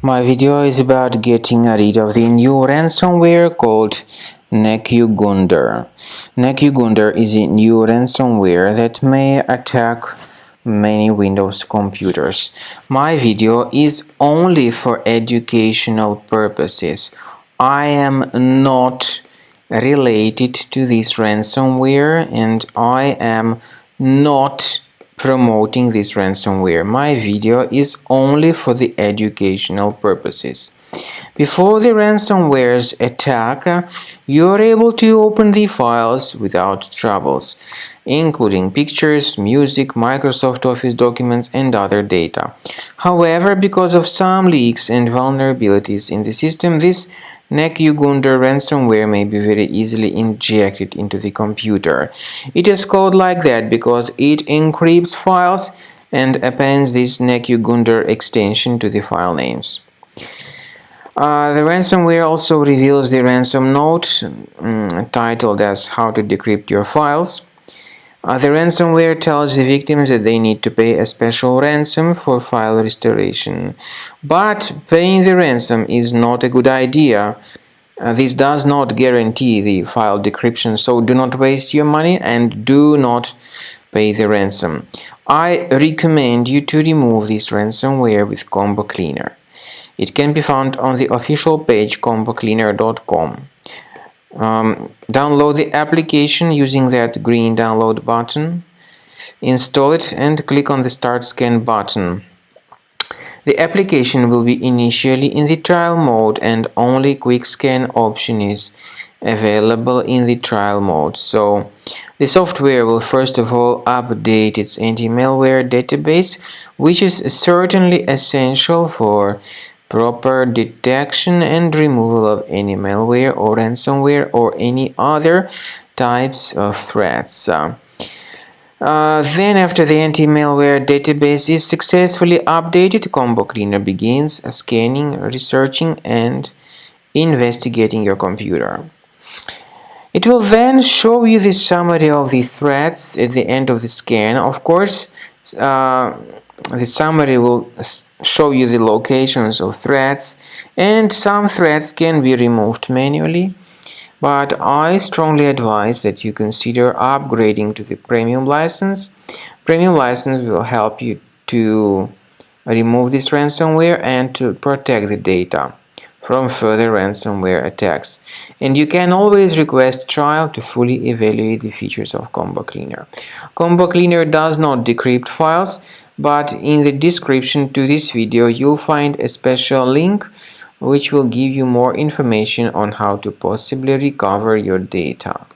My video is about getting rid of the new ransomware called Nacugunder. Nacugunder is a new ransomware that may attack many Windows computers. My video is only for educational purposes. I am not related to this ransomware and I am not promoting this ransomware. My video is only for the educational purposes. Before the ransomware's attack, you are able to open the files without troubles, including pictures, music, Microsoft Office documents, and other data. However, because of some leaks and vulnerabilities in the system, this Nacugunder ransomware may be very easily injected into the computer. It is called like that because it encrypts files and appends this Nacugunder extension to the file names. The ransomware also reveals the ransom note titled as How to Decrypt Your Files. The ransomware tells the victims that they need to pay a special ransom for file restoration. But paying the ransom is not a good idea. This does not guarantee the file decryption, so do not waste your money and do not pay the ransom. I recommend you to remove this ransomware with Combo Cleaner. It can be found on the official page combocleaner.com. Download the application using that green download button, install it and click on the Start Scan button. The application will be initially in the trial mode and only quick scan option is available in the trial mode. So the software will first of all update its anti-malware database, which is certainly essential for proper detection and removal of any malware or ransomware or any other types of threats. Then after the anti-malware database is successfully updated, Combo Cleaner begins scanning, researching, and investigating your computer. It will then show you the summary of the threats at the end of the scan. Of course, the summary will show you the locations of threats, and some threats can be removed manually. But I strongly advise that you consider upgrading to the premium license. Premium license will help you to remove this ransomware and to protect the data from further ransomware attacks. And you can always request trial to fully evaluate the features of Combo Cleaner. Combo Cleaner does not decrypt files, but in the description to this video you'll find a special link which will give you more information on how to possibly recover your data.